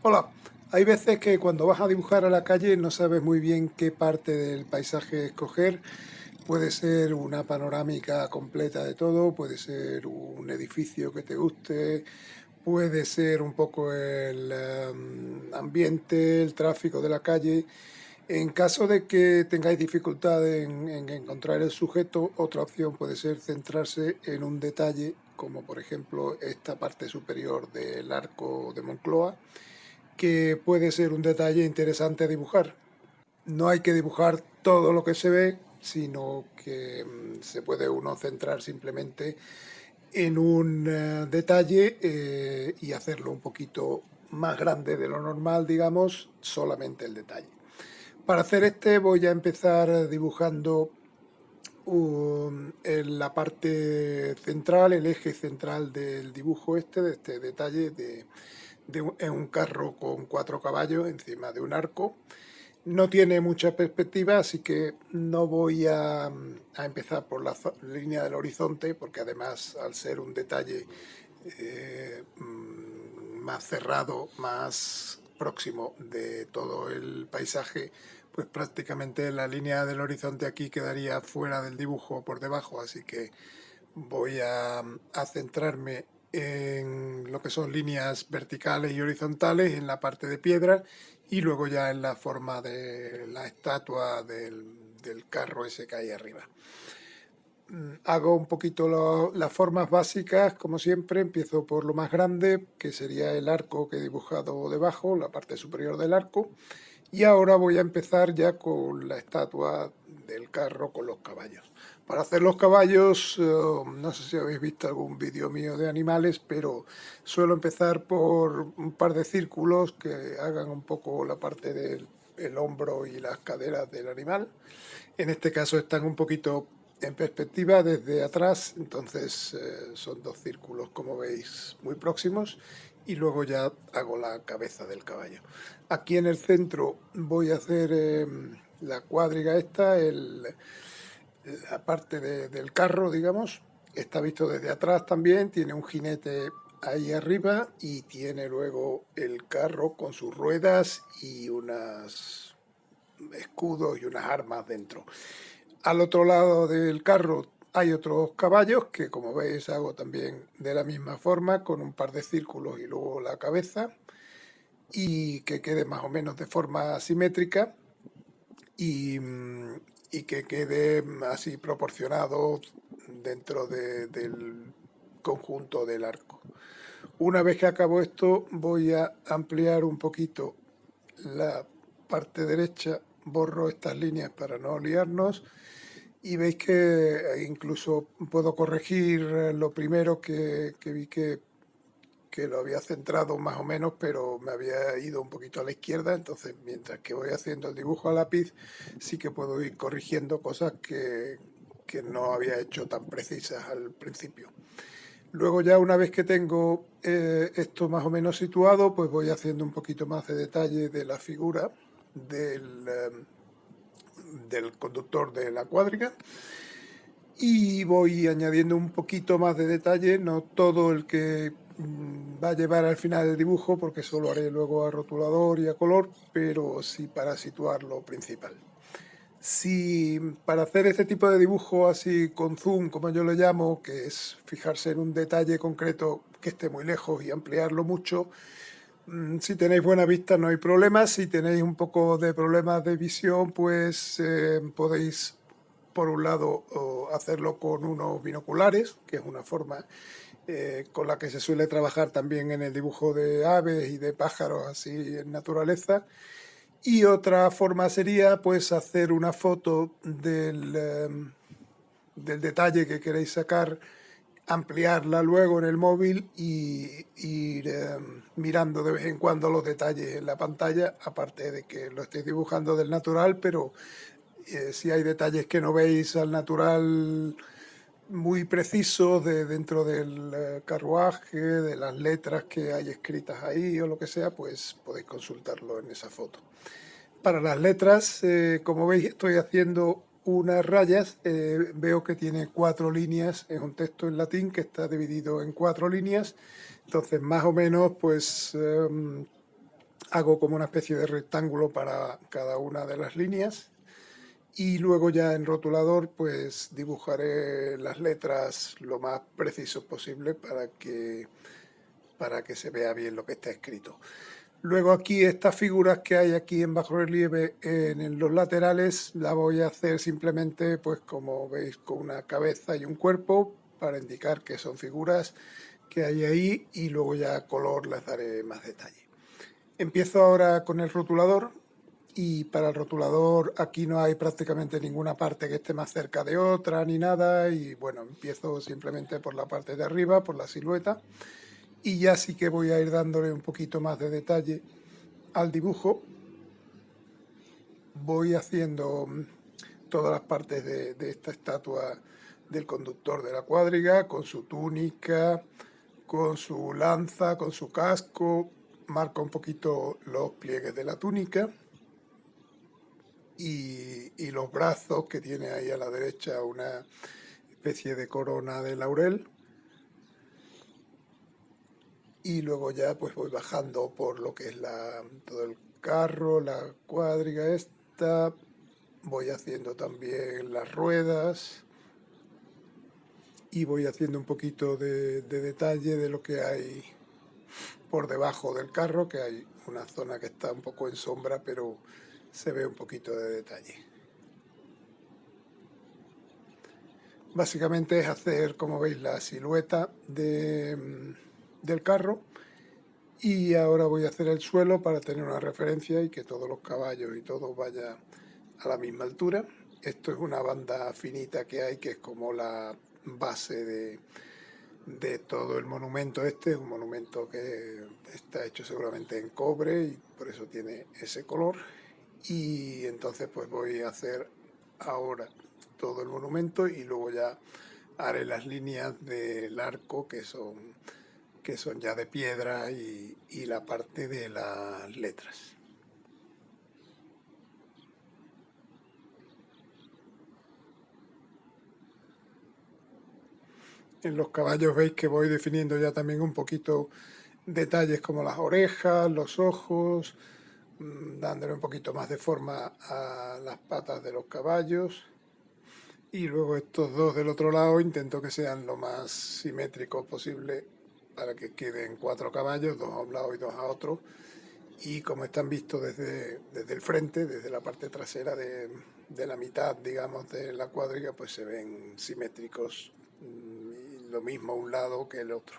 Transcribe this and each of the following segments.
Hola, hay veces que cuando vas a dibujar a la calle no sabes muy bien qué parte del paisaje escoger. Puede ser una panorámica completa de todo, puede ser un edificio que te guste, puede ser un poco el ambiente, el tráfico de la calle. En caso de que tengáis dificultad en encontrar el sujeto, otra opción puede ser centrarse en un detalle, como por ejemplo esta parte superior del arco de Moncloa, que puede ser un detalle interesante a dibujar. No hay que dibujar todo lo que se ve, sino que se puede uno centrar simplemente en un detalle y hacerlo un poquito más grande de lo normal, digamos, solamente el detalle. Para hacer este voy a empezar dibujando en la parte central, el eje central del dibujo de este detalle en un carro con 4 caballos encima de un arco. No tiene mucha perspectiva, así que no voy a empezar por la línea del horizonte, porque además al ser un detalle más cerrado, más próximo de todo el paisaje, pues prácticamente la línea del horizonte aquí quedaría fuera del dibujo por debajo, así que voy a centrarme en lo que son líneas verticales y horizontales en la parte de piedra y luego ya en la forma de la estatua del carro ese que hay arriba. Hago un poquito las formas básicas, como siempre, empiezo por lo más grande, que sería el arco que he dibujado debajo, la parte superior del arco, y ahora voy a empezar ya con la estatua del carro con los caballos. Para hacer los caballos, no sé si habéis visto algún vídeo mío de animales, pero suelo empezar por un par de círculos que hagan un poco la parte del hombro y las caderas del animal. En este caso están un poquito en perspectiva desde atrás, entonces son 2 círculos, como veis, muy próximos, y luego ya hago la cabeza del caballo. Aquí en el centro voy a hacer la cuadriga esta, la parte del carro, digamos. Está visto desde atrás también, tiene un jinete ahí arriba y tiene luego el carro con sus ruedas y unos escudos y unas armas dentro. Al otro lado del carro hay otros caballos que, como veis, hago también de la misma forma, con un par de círculos y luego la cabeza, y que quede más o menos de forma simétrica y, y que quede así proporcionado dentro del conjunto del arco. Una vez que acabo esto, voy a ampliar un poquito la parte derecha, borro estas líneas para no liarnos y veis que incluso puedo corregir lo primero que vi que lo había centrado más o menos, pero me había ido un poquito a la izquierda, entonces mientras que voy haciendo el dibujo a lápiz, sí que puedo ir corrigiendo cosas que no había hecho tan precisas al principio. Luego ya una vez que tengo esto más o menos situado, pues voy haciendo un poquito más de detalle de la figura del conductor de la cuadriga y voy añadiendo un poquito más de detalle, no todo el que va a llevar al final del dibujo, porque eso lo haré luego a rotulador y a color, pero sí para situar lo principal. Si para hacer este tipo de dibujo así con zoom, como yo le llamo, que es fijarse en un detalle concreto que esté muy lejos y ampliarlo mucho, si tenéis buena vista no hay problema. Si tenéis un poco de problemas de visión, pues podéis, por un lado, hacerlo con unos binoculares, que es una forma con la que se suele trabajar también en el dibujo de aves y de pájaros así en naturaleza. Y otra forma sería pues hacer una foto del detalle que queréis sacar, ampliarla luego en el móvil y ir mirando de vez en cuando los detalles en la pantalla, aparte de que lo estéis dibujando del natural, pero si hay detalles que no veis al natural muy precisos dentro del carruaje, de las letras que hay escritas ahí o lo que sea, pues podéis consultarlo en esa foto. Para las letras, como veis, estoy haciendo unas rayas. Veo que tiene 4 líneas. Es un texto en latín que está dividido en 4 líneas. Entonces, más o menos, pues hago como una especie de rectángulo para cada una de las líneas y luego ya en rotulador pues dibujaré las letras lo más preciso posible para que se vea bien lo que está escrito. Luego aquí estas figuras que hay aquí en bajo relieve en los laterales las voy a hacer simplemente pues como veis con una cabeza y un cuerpo para indicar que son figuras que hay ahí y luego ya a color les daré más detalle. Empiezo ahora con el rotulador y para el rotulador aquí no hay prácticamente ninguna parte que esté más cerca de otra ni nada y bueno, empiezo simplemente por la parte de arriba, por la silueta y ya sí que voy a ir dándole un poquito más de detalle al dibujo. Voy haciendo todas las partes de esta estatua del conductor de la cuadriga con su túnica, con su lanza, con su casco, marco un poquito los pliegues de la túnica y los brazos que tiene ahí a la derecha una especie de corona de laurel y luego ya pues voy bajando por lo que es todo el carro, la cuadriga esta, voy haciendo también las ruedas y voy haciendo un poquito de detalle de lo que hay por debajo del carro, que hay una zona que está un poco en sombra, pero se ve un poquito de detalle. Básicamente es hacer, como veis, la silueta del carro y ahora voy a hacer el suelo para tener una referencia y que todos los caballos y todo vaya a la misma altura. Esto es una banda finita que hay, que es como la base de todo el monumento. Este es un monumento que está hecho seguramente en cobre y por eso tiene ese color. Y entonces pues voy a hacer ahora todo el monumento y luego ya haré las líneas del arco que son ya de piedra y la parte de las letras. En los caballos veis que voy definiendo ya también un poquito detalles como las orejas, los ojos, dándole un poquito más de forma a las patas de los caballos. Y luego estos dos del otro lado intento que sean lo más simétricos posible para que queden 4 caballos, 2 a un lado y 2 a otro. Y como están vistos desde el frente, desde la parte trasera de la mitad, digamos, de la cuadriga, pues se ven simétricos, y lo mismo un lado que el otro.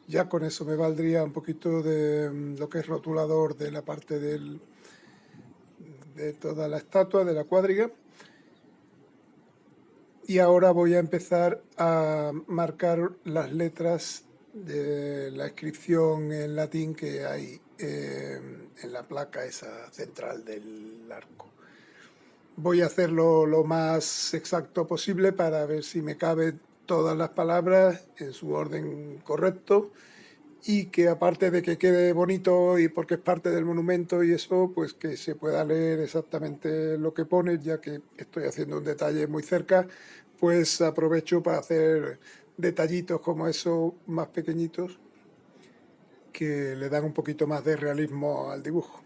Ya con eso me valdría un poquito de lo que es rotulador de la parte de toda la estatua, de la cuadriga. Y ahora voy a empezar a marcar las letras de la inscripción en latín que hay en la placa esa central del arco. Voy a hacerlo lo más exacto posible para ver si me caben todas las palabras en su orden correcto y que aparte de que quede bonito y porque es parte del monumento y eso, pues que se pueda leer exactamente lo que pone, ya que estoy haciendo un detalle muy cerca, pues aprovecho para hacer detallitos como esos más pequeñitos que le dan un poquito más de realismo al dibujo.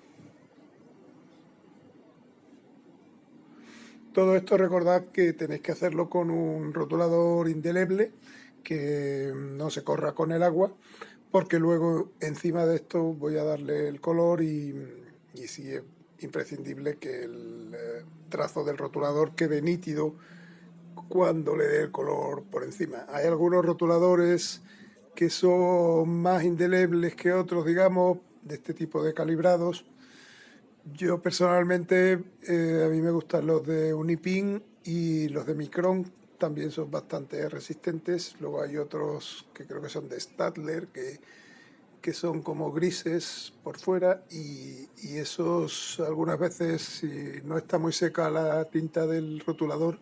Todo esto recordad que tenéis que hacerlo con un rotulador indeleble que no se corra con el agua, porque luego encima de esto voy a darle el color y sí es imprescindible que el trazo del rotulador quede nítido cuando le dé el color por encima. Hay algunos rotuladores que son más indelebles que otros, digamos, de este tipo de calibrados. Yo personalmente, a mí me gustan los de Unipin y los de Micron, también son bastante resistentes. Luego hay otros que creo que son de Stadler, que son como grises por fuera y esos algunas veces, si no está muy seca la tinta del rotulador,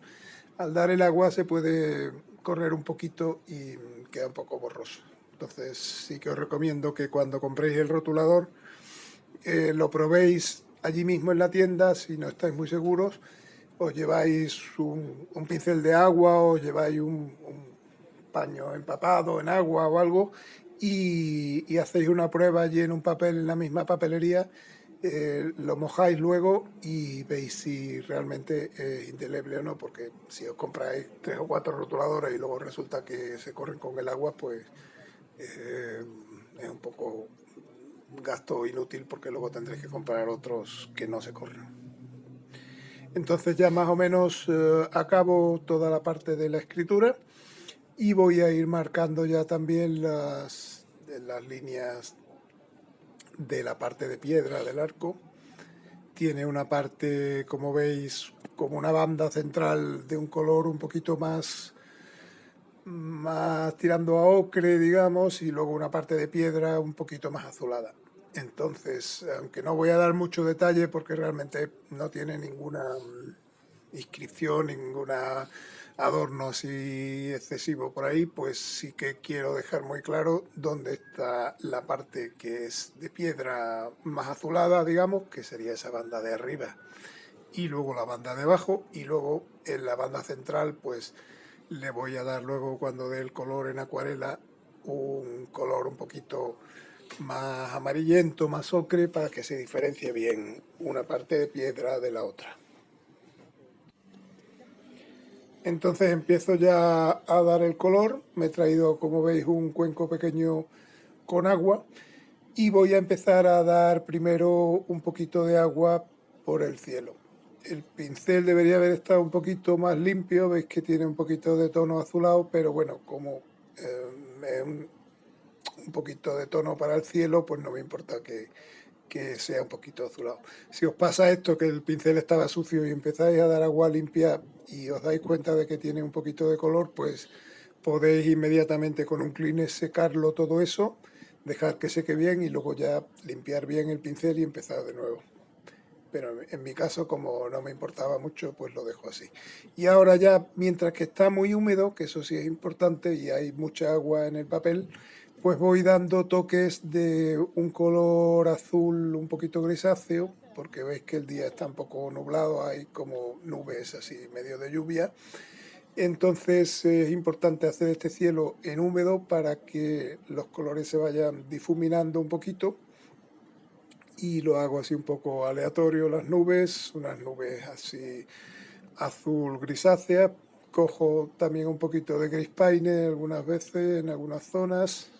al dar el agua se puede correr un poquito y queda un poco borroso. Entonces sí que os recomiendo que cuando compréis el rotulador lo probéis allí mismo en la tienda. Si no estáis muy seguros, os lleváis un pincel de agua, o lleváis un paño empapado en agua o algo, y hacéis una prueba allí en un papel, en la misma papelería, lo mojáis luego y veis si realmente es indeleble o no, porque si os compráis 3 o 4 rotuladores y luego resulta que se corren con el agua, pues es un poco gasto inútil, porque luego tendréis que comprar otros que no se corren. Entonces ya más o menos acabo toda la parte de la escritura y voy a ir marcando ya también las líneas de la parte de piedra del arco. Tiene una parte, como veis, como una banda central de un color un poquito más tirando a ocre, digamos, y luego una parte de piedra un poquito más azulada. Entonces, aunque no voy a dar mucho detalle porque realmente no tiene ninguna inscripción, ninguna adorno así excesivo por ahí, pues sí que quiero dejar muy claro dónde está la parte que es de piedra más azulada, digamos, que sería esa banda de arriba, y luego la banda de abajo, y luego en la banda central pues le voy a dar luego, cuando dé el color en acuarela, un color un poquito más amarillento, más ocre, para que se diferencie bien una parte de piedra de la otra. Entonces empiezo ya a dar el color. Me he traído, como veis, un cuenco pequeño con agua, y voy a empezar a dar primero un poquito de agua por el cielo. El pincel debería haber estado un poquito más limpio, veis que tiene un poquito de tono azulado, pero bueno, como es un poquito de tono para el cielo, pues no me importa que sea un poquito azulado. Si os pasa esto, que el pincel estaba sucio y empezáis a dar agua limpia y os dais cuenta de que tiene un poquito de color, pues podéis inmediatamente con un Kleenex secarlo todo eso, dejar que seque bien y luego ya limpiar bien el pincel y empezar de nuevo. Pero en mi caso, como no me importaba mucho, pues lo dejo así. Y ahora ya, mientras que está muy húmedo, que eso sí es importante y hay mucha agua en el papel, pues voy dando toques de un color azul un poquito grisáceo, porque veis que el día está un poco nublado, hay como nubes así, medio de lluvia. Entonces es importante hacer este cielo en húmedo para que los colores se vayan difuminando un poquito, y lo hago así un poco aleatorio las nubes, unas nubes así azul grisácea. Cojo también un poquito de gris paine algunas veces en algunas zonas,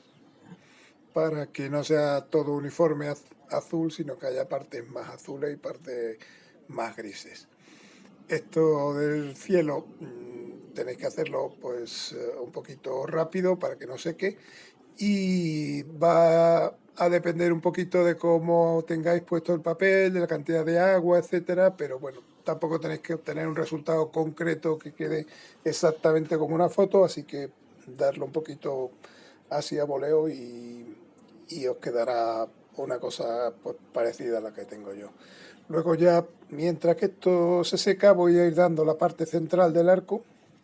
para que no sea todo uniforme azul, sino que haya partes más azules y partes más grises. Esto del cielo tenéis que hacerlo pues un poquito rápido para que no seque, y va a depender un poquito de cómo tengáis puesto el papel, de la cantidad de agua, etcétera, pero bueno, tampoco tenéis que obtener un resultado concreto que quede exactamente como una foto, así que darlo un poquito así a voleo, y os quedará una cosa pues parecida a la que tengo yo. Luego ya, mientras que esto se seca, voy a ir dando la parte central del arco,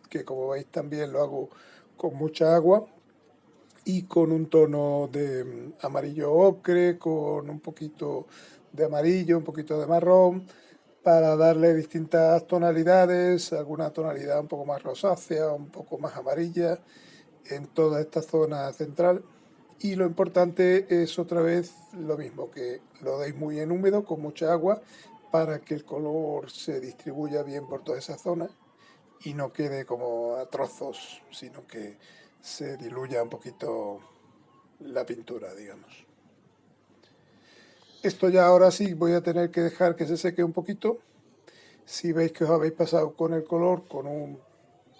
que como veis también lo hago con mucha agua y con un tono de amarillo ocre, con un poquito de amarillo, un poquito de marrón, para darle distintas tonalidades, alguna tonalidad un poco más rosácea, un poco más amarilla, en toda esta zona central. Y lo importante es otra vez lo mismo, que lo deis muy en húmedo, con mucha agua, para que el color se distribuya bien por toda esa zona y no quede como a trozos, sino que se diluya un poquito la pintura, digamos. Esto ya ahora sí voy a tener que dejar que se seque un poquito. Si veis que os habéis pasado con el color, con un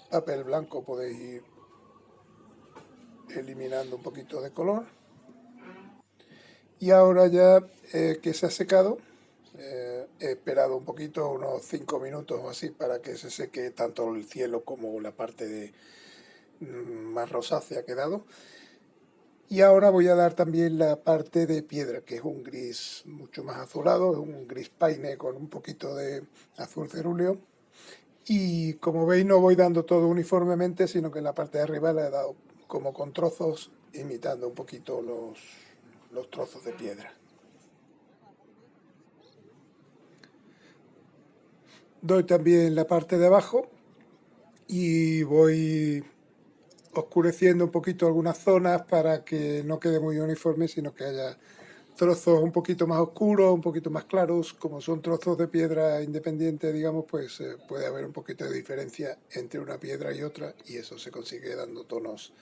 papel blanco podéis ir eliminando un poquito de color. Y ahora ya que se ha secado, he esperado un poquito, unos 5 minutos o así, para que se seque tanto el cielo como la parte de más rosácea ha quedado. Y ahora voy a dar también la parte de piedra, que es un gris mucho más azulado, es un gris paine con un poquito de azul cerúleo. Y como veis, no voy dando todo uniformemente, sino que en la parte de arriba le he dado como con trozos imitando un poquito los trozos de piedra. Doy también la parte de abajo y voy oscureciendo un poquito algunas zonas para que no quede muy uniforme, sino que haya trozos un poquito más oscuros, un poquito más claros. Como son trozos de piedra independiente, digamos, pues puede haber un poquito de diferencia entre una piedra y otra, y eso se consigue dando tonos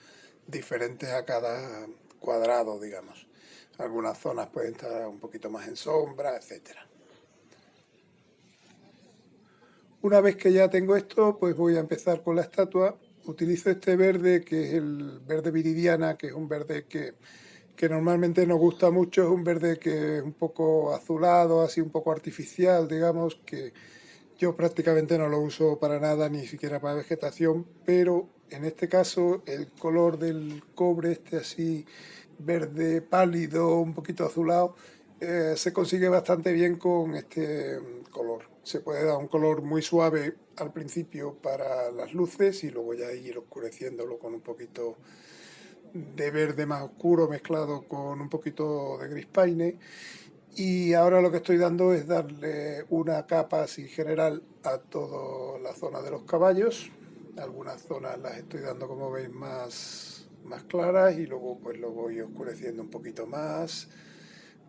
diferentes a cada cuadrado, digamos. Algunas zonas pueden estar un poquito más en sombra, etcétera. Una vez que ya tengo esto, pues voy a empezar con la estatua. Utilizo este verde, que es el verde viridiana, que es un verde que normalmente nos gusta mucho. Es un verde que es un poco azulado, así un poco artificial, digamos, que yo prácticamente no lo uso para nada, ni siquiera para vegetación, pero en este caso el color del cobre, este así verde pálido, un poquito azulado, se consigue bastante bien con este color. Se puede dar un color muy suave al principio para las luces y luego ya ir oscureciéndolo con un poquito de verde más oscuro mezclado con un poquito de gris paine. Y ahora lo que estoy dando es darle una capa así general a toda la zona de los caballos. Algunas zonas las estoy dando, como veis, más claras y luego pues lo voy oscureciendo un poquito más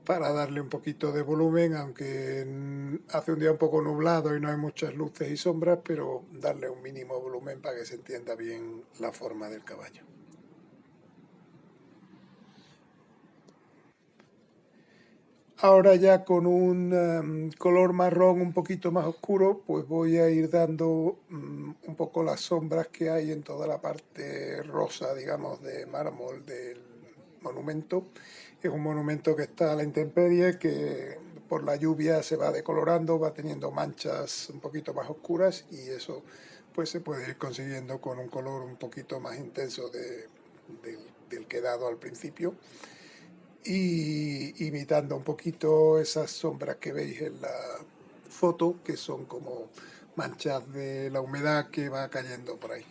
para darle un poquito de volumen, aunque hace un día un poco nublado y no hay muchas luces y sombras, pero darle un mínimo volumen para que se entienda bien la forma del caballo. Ahora ya con un color marrón un poquito más oscuro, pues voy a ir dando un poco las sombras que hay en toda la parte rosa, digamos, de mármol del monumento. Es un monumento que está a la intemperie, que por la lluvia se va decolorando, va teniendo manchas un poquito más oscuras y eso pues se puede ir consiguiendo con un color un poquito más intenso del que he dado al principio, y imitando un poquito esas sombras que veis en la foto, que son como manchas de la humedad que va cayendo por ahí.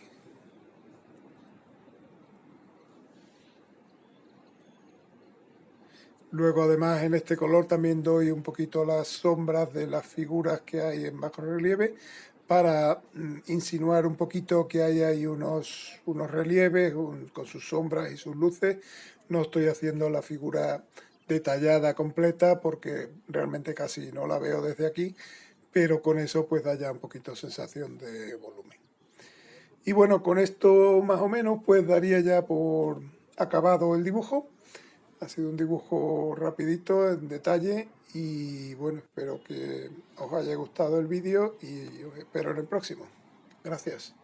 Luego además en este color también doy un poquito las sombras de las figuras que hay en bajo relieve para insinuar un poquito que hay ahí unos relieves con sus sombras y sus luces. No estoy haciendo la figura detallada completa porque realmente casi no la veo desde aquí, pero con eso pues da ya un poquito sensación de volumen. Y bueno, con esto más o menos pues daría ya por acabado el dibujo. Ha sido un dibujo rapidito, en detalle, y bueno, espero que os haya gustado el vídeo y os espero en el próximo. Gracias.